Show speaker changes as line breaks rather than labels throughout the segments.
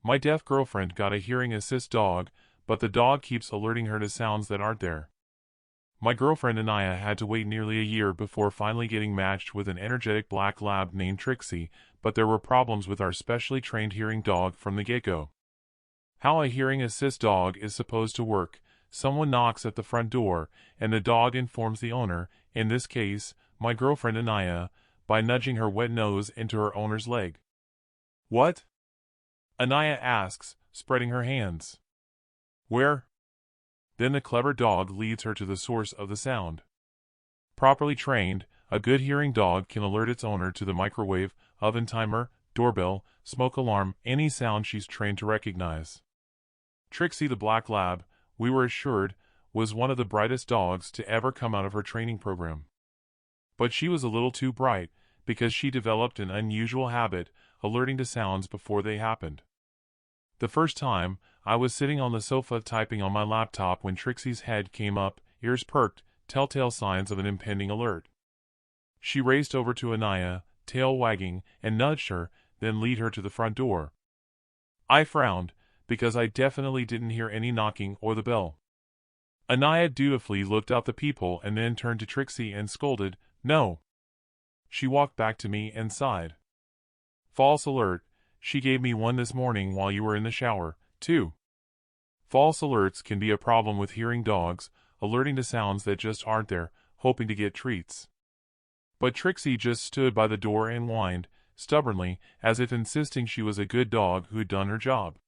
My deaf girlfriend got a hearing assist dog, but the dog keeps alerting her to sounds that aren't there. My girlfriend Anaya had to wait nearly a year before finally getting matched with an energetic black lab named Trixie, but there were problems with our specially trained hearing dog from the get-go. How a hearing assist dog is supposed to work: someone knocks at the front door, and the dog informs the owner, in this case, my girlfriend Anaya, by nudging her wet nose into her owner's leg. What? Anaya asks, spreading her hands. Where? Then the clever dog leads her to the source of the sound. Properly trained, a good hearing dog can alert its owner to the microwave, oven timer, doorbell, smoke alarm, any sound she's trained to recognize. Trixie the black lab, we were assured, was one of the brightest dogs to ever come out of her training program. But she was a little too bright, because she developed an unusual habit, alerting to sounds before they happened. The first time, I was sitting on the sofa typing on my laptop when Trixie's head came up, ears perked, telltale signs of an impending alert. She raced over to Anaya, tail wagging, and nudged her, then lead her to the front door. I frowned, because I definitely didn't hear any knocking or the bell. Anaya dutifully looked out the peephole and then turned to Trixie and scolded, "No." She walked back to me and sighed. False alert. She gave me one this morning while you were in the shower, too. False alerts can be a problem with hearing dogs, alerting to sounds that just aren't there, hoping to get treats. But Trixie just stood by the door and whined, stubbornly, as if insisting she was a good dog who'd done her job.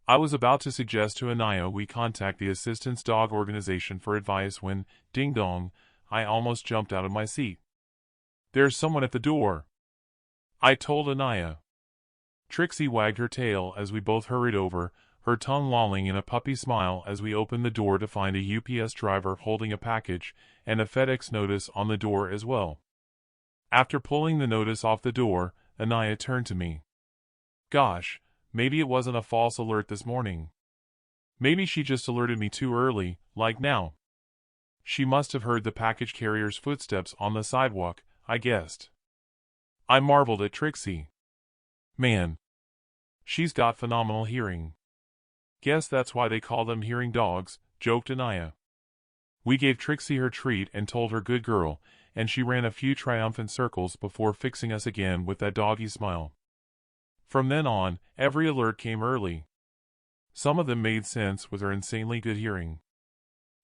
I was about to suggest to Anaya we contact the Assistance Dog Organization for advice when, ding dong, I almost jumped out of my seat. "There's someone at the door," I told Anaya. Trixie wagged her tail as we both hurried over, her tongue lolling in a puppy smile as we opened the door to find a UPS driver holding a package, and a FedEx notice on the door as well. After pulling the notice off the door, Anaya turned to me. Gosh, maybe it wasn't a false alert this morning. Maybe she just alerted me too early, like now. She must have heard the package carrier's footsteps on the sidewalk, I guessed. I marveled at Trixie. Man, she's got phenomenal hearing. Guess that's why they call them hearing dogs, joked Anaya. We gave Trixie her treat and told her good girl, and she ran a few triumphant circles before fixing us again with that doggy smile. From then on, every alert came early. Some of them made sense with her insanely good hearing.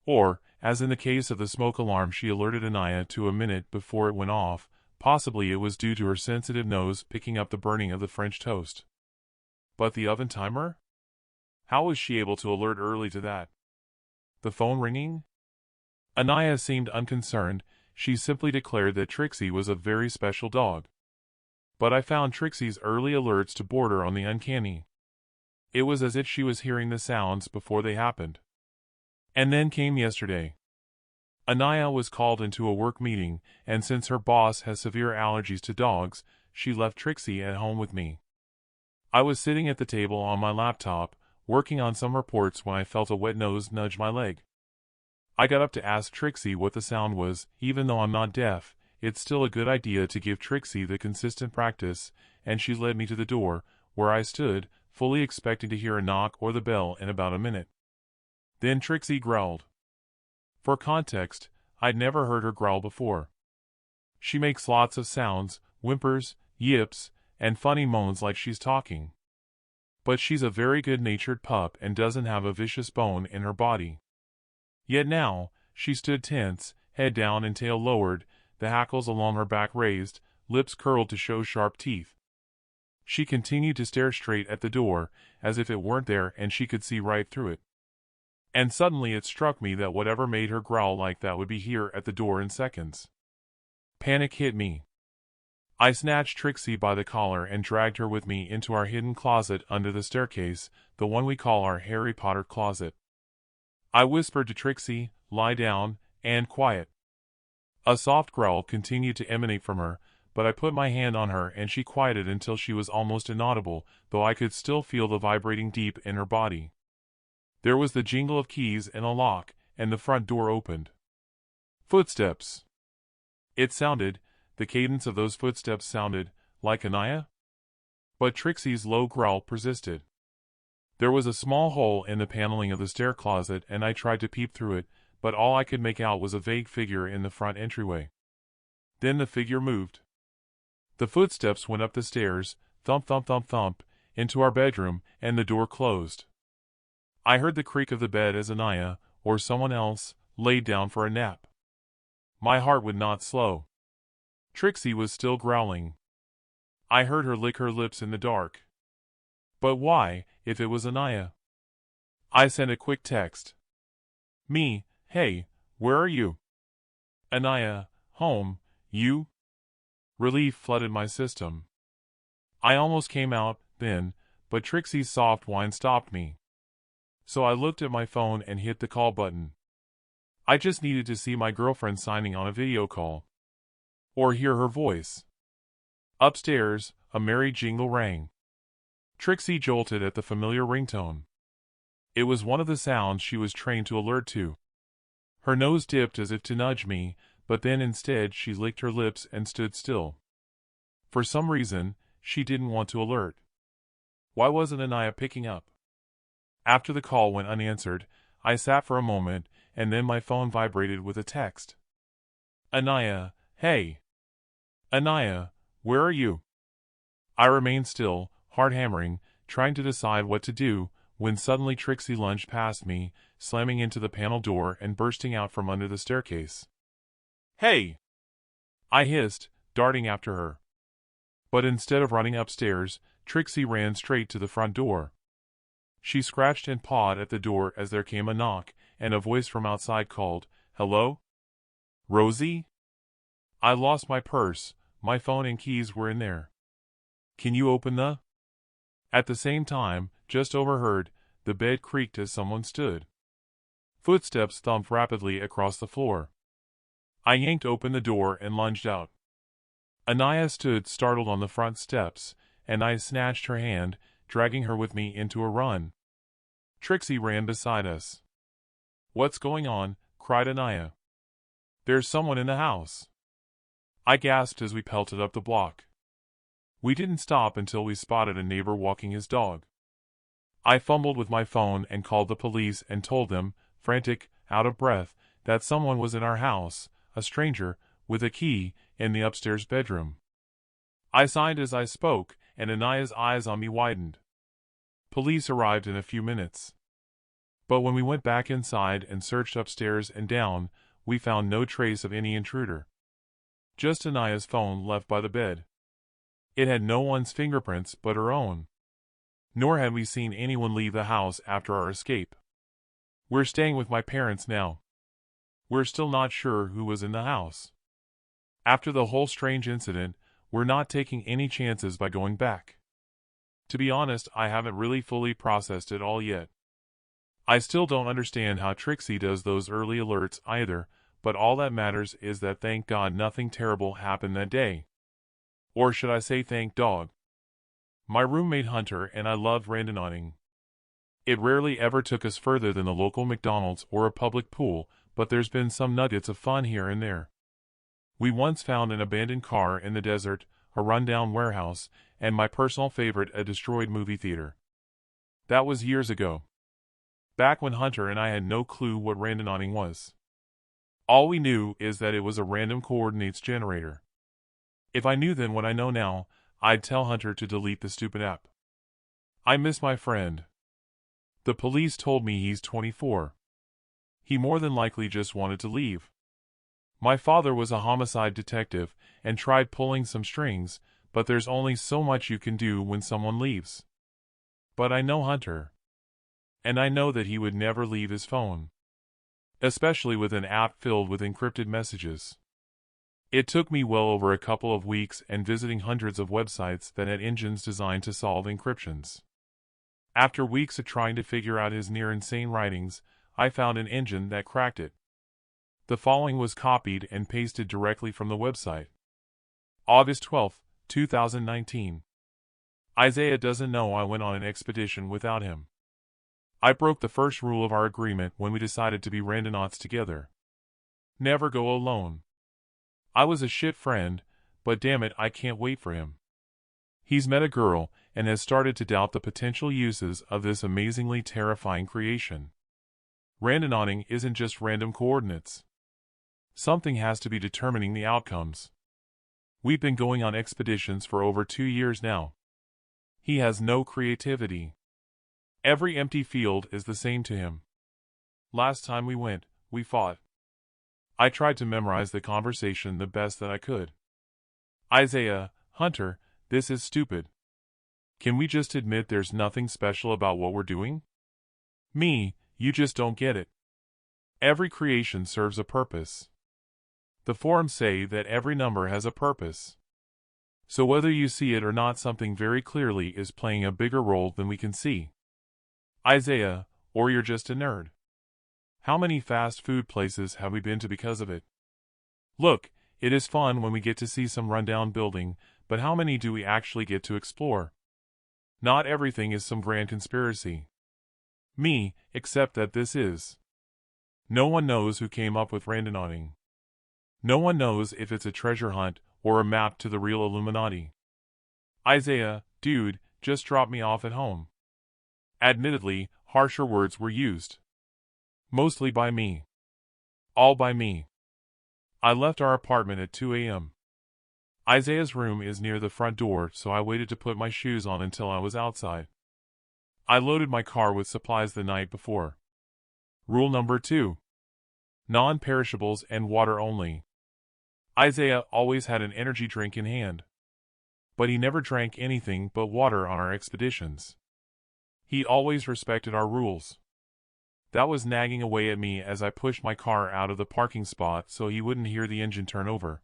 Or, as in the case of the smoke alarm, she alerted Anaya to a minute before it went off. Possibly it was due to her sensitive nose picking up the burning of the French toast. But the oven timer? How was she able to alert early to that? The phone ringing? Anaya seemed unconcerned. She simply declared that Trixie was a very special dog. But I found Trixie's early alerts to border on the uncanny. It was as if she was hearing the sounds before they happened. And then came yesterday. Anaya was called into a work meeting, and since her boss has severe allergies to dogs, she left Trixie at home with me. I was sitting at the table on my laptop, working on some reports when I felt a wet nose nudge my leg. I got up to ask Trixie what the sound was. Even though I'm not deaf, it's still a good idea to give Trixie the consistent practice, and she led me to the door, where I stood, fully expecting to hear a knock or the bell in about a minute. Then Trixie growled. For context, I'd never heard her growl before. She makes lots of sounds, whimpers, yips, and funny moans like she's talking. But she's a very good-natured pup and doesn't have a vicious bone in her body. Yet now, she stood tense, head down and tail lowered, the hackles along her back raised, lips curled to show sharp teeth. She continued to stare straight at the door, as if it weren't there and she could see right through it. And suddenly it struck me that whatever made her growl like that would be here at the door in seconds. Panic hit me. I snatched Trixie by the collar and dragged her with me into our hidden closet under the staircase, the one we call our Harry Potter closet. I whispered to Trixie, "Lie down, and quiet." A soft growl continued to emanate from her, but I put my hand on her and she quieted until she was almost inaudible, though I could still feel the vibrating deep in her body. There was the jingle of keys in a lock, and the front door opened. Footsteps. The cadence of those footsteps sounded, like Anaya? But Trixie's low growl persisted. There was a small hole in the paneling of the stair closet, and I tried to peep through it, but all I could make out was a vague figure in the front entryway. Then the figure moved. The footsteps went up the stairs, thump thump thump thump, into our bedroom, and the door closed. I heard the creak of the bed as Anaya, or someone else, laid down for a nap. My heart would not slow. Trixie was still growling. I heard her lick her lips in the dark. But why, if it was Anaya? I sent a quick text. Me, hey, where are you? Anaya, home, you? Relief flooded my system. I almost came out, then, but Trixie's soft whine stopped me. So I looked at my phone and hit the call button. I just needed to see my girlfriend signing on a video call. Or hear her voice. Upstairs, a merry jingle rang. Trixie jolted at the familiar ringtone. It was one of the sounds she was trained to alert to. Her nose dipped as if to nudge me, but then instead she licked her lips and stood still. For some reason, she didn't want to alert. Why wasn't Anaya picking up? After the call went unanswered, I sat for a moment, and then my phone vibrated with a text. Anaya, hey. Anaya, where are you? I remained still, heart hammering, trying to decide what to do, when suddenly Trixie lunged past me, slamming into the panel door and bursting out from under the staircase. Hey! I hissed, darting after her. But instead of running upstairs, Trixie ran straight to the front door. She scratched and pawed at the door as there came a knock, and a voice from outside called, "Hello? Rosie?" I lost my purse, my phone and keys were in there. "Can you open the—" At the same time, just overheard, the bed creaked as someone stood. Footsteps thumped rapidly across the floor. I yanked open the door and lunged out. Anaya stood startled on the front steps, and I snatched her hand, dragging her with me into a run. Trixie ran beside us. "What's going on?" cried Anaya. "There's someone in the house." I gasped as we pelted up the block. We didn't stop until we spotted a neighbor walking his dog. I fumbled with my phone and called the police and told them, frantic, out of breath, that someone was in our house, a stranger, with a key, in the upstairs bedroom. I signed as I spoke, and Anaya's eyes on me widened. Police arrived in a few minutes. But when we went back inside and searched upstairs and down, we found no trace of any intruder. Just Anaya's phone left by the bed. It had no one's fingerprints but her own. Nor had we seen anyone leave the house after our escape. We're staying with my parents now. We're still not sure who was in the house. After the whole strange incident, we're not taking any chances by going back. To be honest, I haven't really fully processed it all yet. I still don't understand how Trixie does those early alerts either, but all that matters is that thank God nothing terrible happened that day. Or should I say thank dog. My roommate Hunter and I loved randonauting. It rarely ever took us further than the local McDonald's or a public pool, but there's been some nuggets of fun here and there. We once found an abandoned car in the desert, a rundown warehouse, and my personal favorite, a destroyed movie theater. That was years ago. Back when Hunter and I had no clue what randonauting was. All we knew is that it was a random coordinates generator. If I knew then what I know now, I'd tell Hunter to delete the stupid app. I miss my friend. The police told me he's 24. He more than likely just wanted to leave. My father was a homicide detective and tried pulling some strings, but there's only so much you can do when someone leaves. But I know Hunter. And I know that he would never leave his phone. Especially with an app filled with encrypted messages. It took me well over a couple of weeks and visiting hundreds of websites that had engines designed to solve encryptions. After weeks of trying to figure out his near-insane writings, I found an engine that cracked it. The following was copied and pasted directly from the website. August 12, 2019. Isaiah doesn't know I went on an expedition without him. I broke the first rule of our agreement when we decided to be randonauts together. Never go alone. I was a shit friend, but damn it, I can't wait for him. He's met a girl, and has started to doubt the potential uses of this amazingly terrifying creation. Randonauting isn't just random coordinates. Something has to be determining the outcomes. We've been going on expeditions for over 2 years now. He has no creativity. Every empty field is the same to him. Last time we went, we fought. I tried to memorize the conversation the best that I could. Isaiah, Hunter, this is stupid. Can we just admit there's nothing special about what we're doing? Me, you just don't get it. Every creation serves a purpose. The forums say that every number has a purpose. So whether you see it or not, something very clearly is playing a bigger role than we can see. Isaiah, or you're just a nerd. How many fast food places have we been to because of it? Look, it is fun when we get to see some rundown building, but how many do we actually get to explore? Not everything is some grand conspiracy. Me, except that this is. No one knows who came up with randonauting. No one knows if it's a treasure hunt or a map to the real Illuminati. Isaiah, dude, just drop me off at home. Admittedly, harsher words were used. Mostly by me. All by me. I left our apartment at 2 a.m. Isaiah's room is near the front door, so I waited to put my shoes on until I was outside. I loaded my car with supplies the night before. Rule number 2. Non-perishables and water only. Isaiah always had an energy drink in hand. But he never drank anything but water on our expeditions. He always respected our rules. That was nagging away at me as I pushed my car out of the parking spot so he wouldn't hear the engine turn over.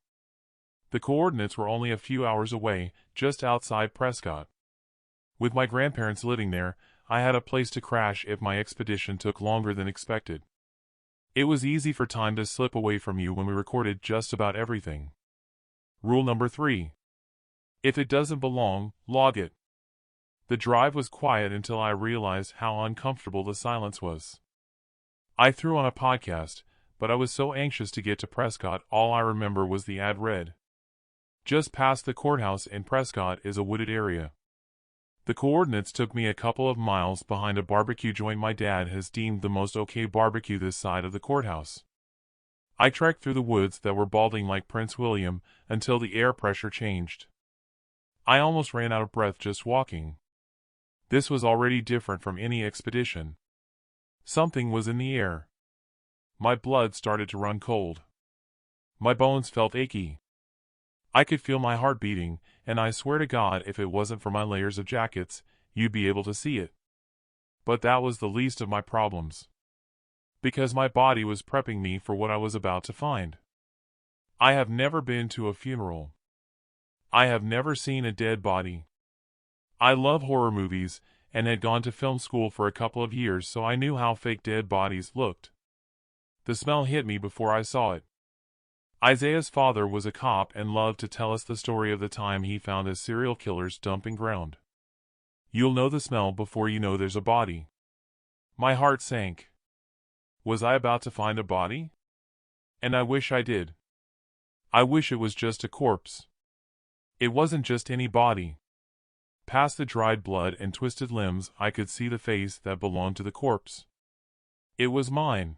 The coordinates were only a few hours away, just outside Prescott. With my grandparents living there, I had a place to crash if my expedition took longer than expected. It was easy for time to slip away from you when we recorded just about everything. Rule number 3. If it doesn't belong, log it. The drive was quiet until I realized how uncomfortable the silence was. I threw on a podcast, but I was so anxious to get to Prescott, all I remember was the ad read. Just past the courthouse in Prescott is a wooded area. The coordinates took me a couple of miles behind a barbecue joint my dad has deemed the most okay barbecue this side of the courthouse. I trekked through the woods that were balding like Prince William until the air pressure changed. I almost ran out of breath just walking. This was already different from any expedition. Something was in the air. My blood started to run cold. My bones felt achy. I could feel my heart beating, and I swear to God if it wasn't for my layers of jackets, you'd be able to see it. But that was the least of my problems. Because my body was prepping me for what I was about to find. I have never been to a funeral. I have never seen a dead body. I love horror movies, and had gone to film school for a couple of years, so I knew how fake dead bodies looked. The smell hit me before I saw it. Isaiah's father was a cop and loved to tell us the story of the time he found a serial killer's dumping ground. You'll know the smell before you know there's a body. My heart sank. Was I about to find a body? And I wish I did. I wish it was just a corpse. It wasn't just any body. Past the dried blood and twisted limbs, I could see the face that belonged to the corpse. It was mine.